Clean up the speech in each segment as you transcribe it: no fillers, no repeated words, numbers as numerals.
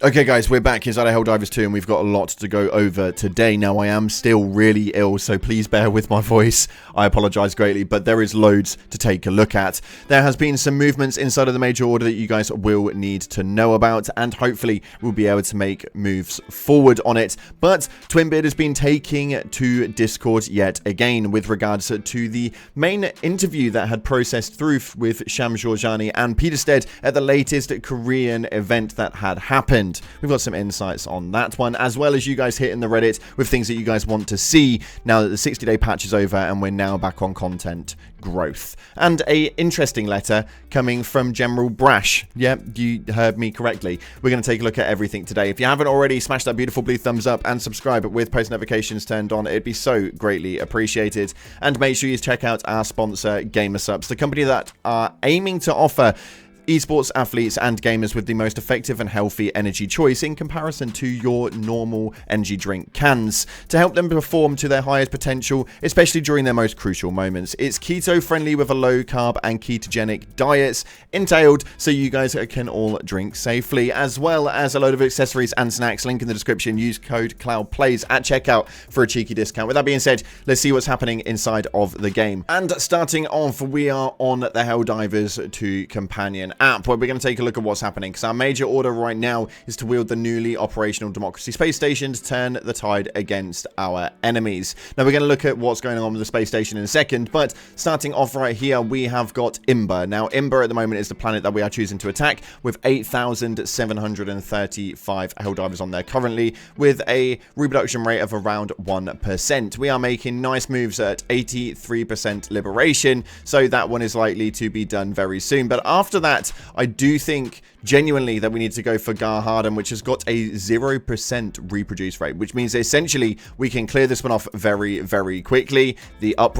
Okay guys, we're back inside of Helldivers 2 and we've got a lot to go over today. Now I am still really ill, so please bear with my voice. I apologize greatly, but there is loads to take a look at. There has been some movements inside of the major order that you guys will need to know about, and hopefully we'll be able to make moves forward on it. But Twinbeard has been taking to Discord yet again with regards to the main interview that had processed through with Shams Georgiani and Peter Stead at the latest Korean event that had happened. We've got some insights on that one, as well as you guys hitting the Reddit with things that you guys want to see now that the 60-day patch is over and we're now back on content growth. And a interesting letter coming from General Brash. Yeah, you heard me correctly. We're going to take a look at everything today. If you haven't already, smash that beautiful blue thumbs up and subscribe with post notifications turned on. It'd be so greatly appreciated. And make sure you check out our sponsor, GamerSupps, the company that are aiming to offer esports athletes and gamers with the most effective and healthy energy choice in comparison to your normal energy drink cans to help them perform to their highest potential, especially during their most crucial moments. It's keto friendly with a low carb and ketogenic diets entailed, so you guys can all drink safely, as well as a load of accessories and snacks. Link in the description. Use code CloudPlays at checkout for a cheeky discount. With that being said, let's see what's happening inside of the game. And starting off, we are on the Helldivers 2 companion app, where we're going to take a look at what's happening, because our major order right now is to wield the newly operational Democracy space station to turn the tide against our enemies. Now we're going to look at what's going on with the space station in a second, but starting off right here, we have got Imber. Now Imber at the moment is the planet that we are choosing to attack, with 8,735 Helldivers on there currently, with a reproduction rate of around 1%. We are making nice moves at 83% liberation, so that one is likely to be done very soon. But after that, I do think genuinely that we need to go for Garharden, which has got a 0% reproduce rate, which means essentially we can clear this one off very, very quickly. The up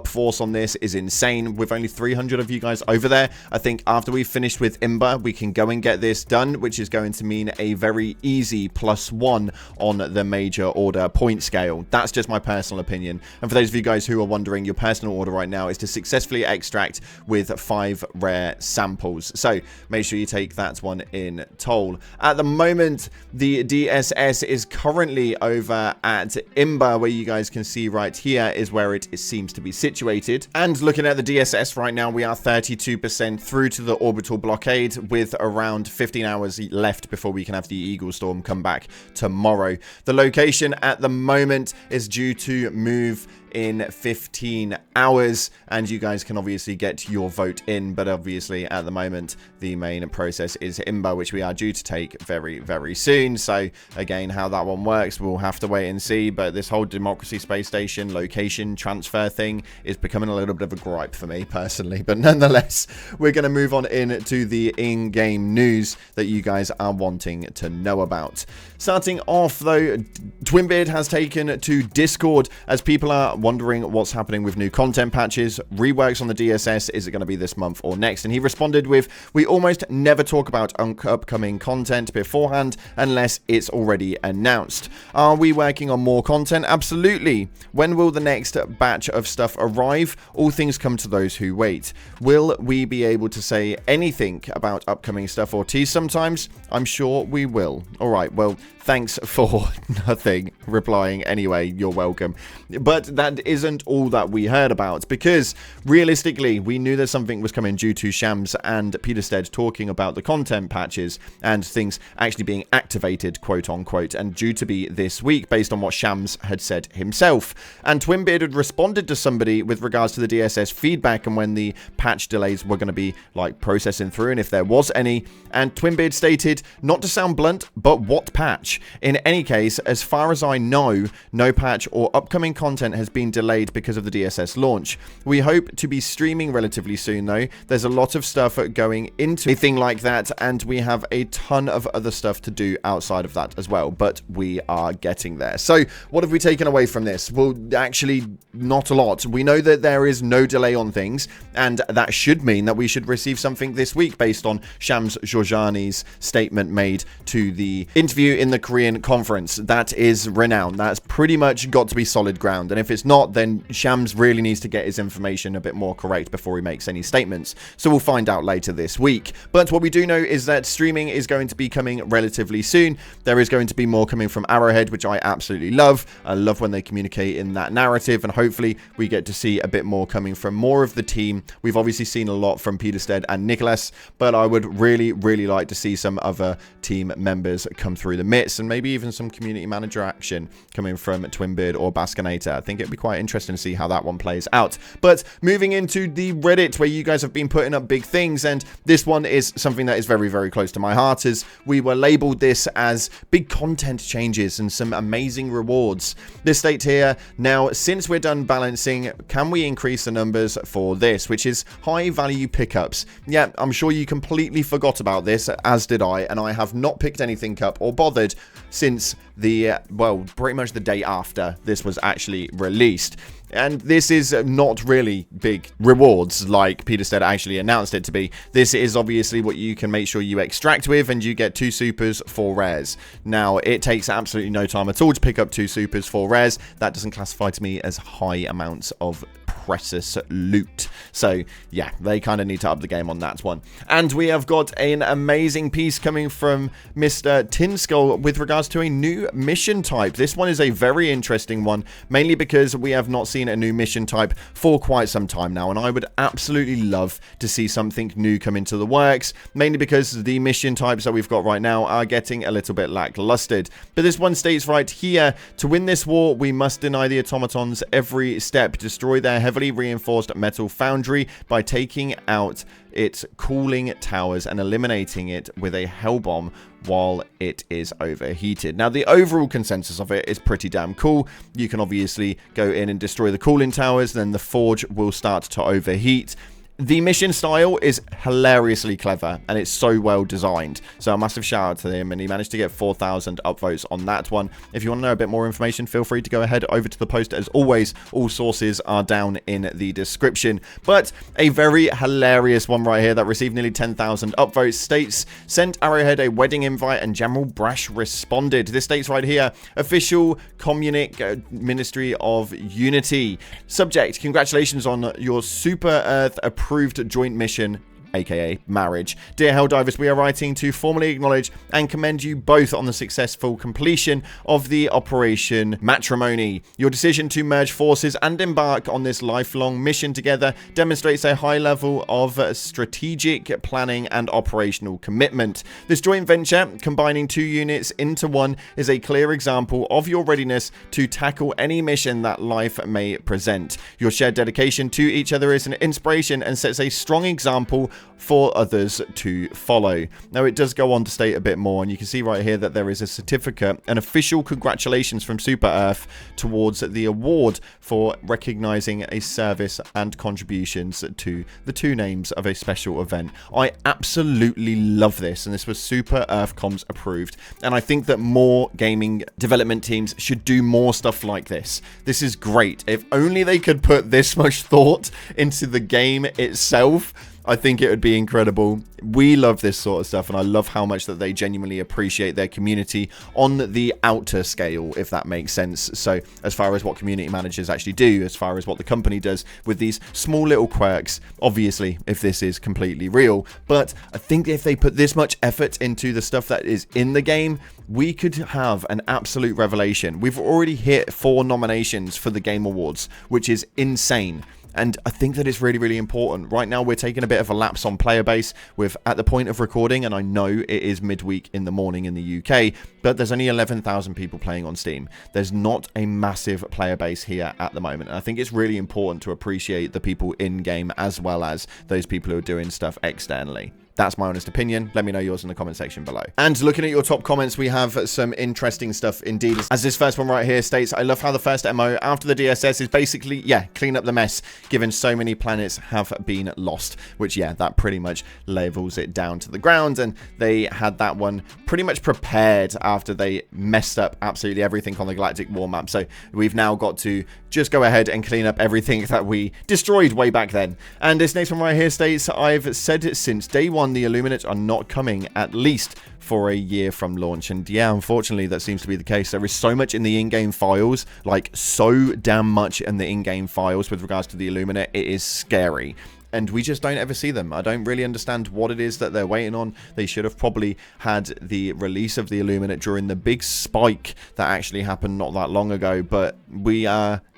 force on this is insane. With only 300 of you guys over there, I think after we've finished with Imber, we can go and get this done, which is going to mean a very easy +1 on the major order point scale. That's just my personal opinion. And for those of you guys who are wondering, your personal order right now is to successfully extract with 5 rare samples. So make sure you take that one in toll. At the moment, the DSS is currently over at Imber, where you guys can see right here is where it seems to be situated. And looking at the DSS right now, we are 32% through to the orbital blockade, with around 15 hours left before we can have the Eagle Storm come back tomorrow. The location at the moment is due to move in 15 hours, and you guys can obviously get your vote in, but obviously at the moment the main process is Imber, which we are due to take very, very soon. So again, how that one works, we'll have to wait and see. But this whole Democracy space station location transfer thing is becoming a little bit of a gripe for me personally, but nonetheless, we're going to move on into the in-game news that you guys are wanting to know about. Starting off though, Twinbeard has taken to Discord as people are wondering what's happening with new content patches, reworks on the DSS, is it going to be this month or next? And he responded with, we almost never talk about upcoming content beforehand unless it's already announced. Are we working on more content? Absolutely. When will the next batch of stuff arrive? All things come to those who wait. Will we be able to say anything about upcoming stuff or tease sometimes? I'm sure we will. Alright, well, thanks for nothing replying anyway, you're welcome. But that isn't all that we heard about, because realistically we knew that something was coming due to Shams and Peter Stead talking about the content patches and things actually being activated, quote unquote, and due to be this week based on what Shams had said himself. And Twinbeard had responded to somebody with regards to the DSS feedback and when the patch delays were going to be like processing through and if there was any, and Twinbeard stated, not to sound blunt, but what patch? In any case, as far as I know, no patch or upcoming content has been delayed because of the DSS launch. We hope to be streaming relatively soon though. There's a lot of stuff going into a thing like that, and we have a ton of other stuff to do outside of that as well, but we are getting there. So what have we taken away from this? Well, actually not a lot. We know that there is no delay on things, and that should mean that we should receive something this week based on Shams Georgiani's statement made to the interview in the Korean conference. That is renowned. That's pretty much got to be solid ground. And if it's not, then Shams really needs to get his information a bit more correct before he makes any statements. So we'll find out later this week. But what we do know is that streaming is going to be coming relatively soon. There is going to be more coming from Arrowhead, which I absolutely love. I love when they communicate in that narrative, and hopefully we get to see a bit more coming from more of the team. We've obviously seen a lot from Peterstead and Nicholas, but I would really like to see some other team members come through the midst, and maybe even some community manager action coming from Twinbeard or Baskonator. I think it'd be quite interesting to see how that one plays out. But moving into the Reddit, where you guys have been putting up big things, and this one is something that is very close to my heart, as we were labeled this as big content changes and some amazing rewards. This state here, now since we're done balancing, can we increase the numbers for this, which is high value pickups? Yeah, I'm sure you completely forgot about this, as did I, and I have not picked anything up or bothered since the, well, pretty much the day after this was actually released. And this is not really big rewards like Peterstead actually announced it to be. This is obviously what you can make sure you extract with, and you get 2 supers, 4 rares. Now, it takes absolutely no time at all to pick up 2 supers, 4 rares. That doesn't classify to me as high amounts of precious loot. So yeah, they kind of need to up the game on that one. And we have got an amazing piece coming from Mr. Tinskull with regards to a new mission type. This one is a very interesting one, mainly because we have not seen a new mission type for quite some time now, and I would absolutely love to see something new come into the works, mainly because the mission types that we've got right now are getting a little bit lacklustered. But this one states right here, to win this war, we must deny the automatons every step, destroy their heavily reinforced metal foundry by taking out its cooling towers and eliminating it with a hell bomb while it is overheated. Now, the overall consensus of it is pretty damn cool. You can obviously go in and destroy the cooling towers, then the forge will start to overheat. The mission style is hilariously clever, and it's so well designed. So a massive shout out to him, and he managed to get 4,000 upvotes on that one. If you want to know a bit more information, feel free to go ahead over to the post. As always, all sources are down in the description. But a very hilarious one right here that received nearly 10,000 upvotes states, sent Arrowhead a wedding invite and General Brash responded. This states right here, official Communic Ministry of Unity. Subject, congratulations on your Super Earth approved joint mission, aka marriage. Dear Helldivers, we are writing to formally acknowledge and commend you both on the successful completion of the Operation Matrimony. Your decision to merge forces and embark on this lifelong mission together demonstrates a high level of strategic planning and operational commitment. This joint venture, combining 2 units into one, is a clear example of your readiness to tackle any mission that life may present. Your shared dedication to each other is an inspiration and sets a strong example for others to follow. Now, it does go on to state a bit more, and you can see right here that there is a certificate, an official congratulations from Super Earth towards the award for recognizing a service and contributions to the 2 names of a special event. I absolutely love this, and this was Super Earth Comms approved, and I think that more gaming development teams should do more stuff like this. This is great. If only they could put this much thought into the game itself, I think it would be incredible. We love this sort of stuff, and I love how much that they genuinely appreciate their community on the outer scale, if that makes sense. So as far as what community managers actually do, as far as what the company does with these small little quirks, obviously, if this is completely real. But I think if they put this much effort into the stuff that is in the game, we could have an absolute revelation. We've already hit 4 nominations for the Game Awards, which is insane. And I think that it's really important. Right now, we're taking a bit of a lapse on player base with, at the point of recording, and I know it is midweek in the morning in the UK, but there's only 11,000 people playing on Steam. There's not a massive player base here at the moment. And I think it's really important to appreciate the people in-game as well as those people who are doing stuff externally. That's my honest opinion. Let me know yours in the comment section below. And looking at your top comments, we have some interesting stuff indeed. As this first one right here states, I love how the first MO after the DSS is basically, yeah, clean up the mess, given so many planets have been lost. Which, yeah, that pretty much levels it down to the ground. And they had that one pretty much prepared after they messed up absolutely everything on the Galactic War map. So we've now got to just go ahead and clean up everything that we destroyed way back then. And this next one right here states, I've said it since day 1 on the Illuminate are not coming at least for a year from launch. And yeah, unfortunately, that seems to be the case. There is so much in the in-game files, like so damn much in the in-game files with regards to the Illuminate. It is scary. And we just don't ever see them. I don't really understand what it is that they're waiting on. They should have probably had the release of the Illuminate during the big spike that actually happened not that long ago. But we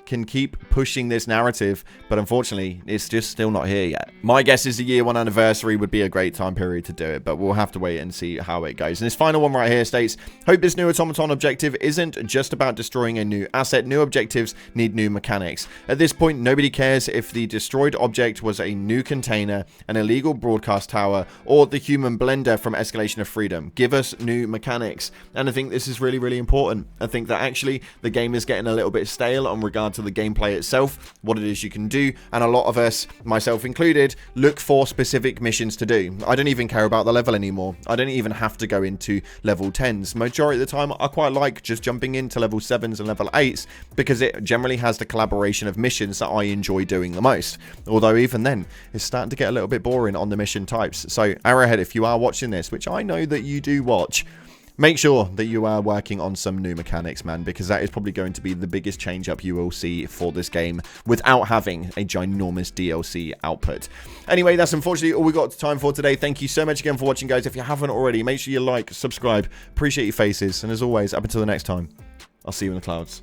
can keep pushing this narrative, but unfortunately it's just still not here yet. My guess is the year 1 anniversary would be a great time period to do it, but we'll have to wait and see how it goes. And this final one right here states, hope this new automaton objective isn't just about destroying a new asset. New objectives need new mechanics. At this point, nobody cares if the destroyed object was a new container, an illegal broadcast tower, or the human blender from Escalation of Freedom. Give us new mechanics. And I think this is really, really important. I think that actually the game is getting a little bit stale on regard to the gameplay itself, what it is you can do, and a lot of us, myself included, look for specific missions to do. I don't even care about the level anymore. I don't even have to go into level 10s. Majority of the time, I quite like just jumping into level 7s and level 8s because it generally has the collaboration of missions that I enjoy doing the most. Although even then, it's starting to get a little bit boring on the mission types. So Arrowhead, if you are watching this, which I know that you do watch, make sure that you are working on some new mechanics, man, because that is probably going to be the biggest change up you will see for this game without having a ginormous DLC output. Anyway, that's unfortunately all we got time for today. Thank you so much again for watching, guys. If you haven't already, make sure you like, subscribe. Appreciate your faces. And as always, up until the next time, I'll see you in the clouds.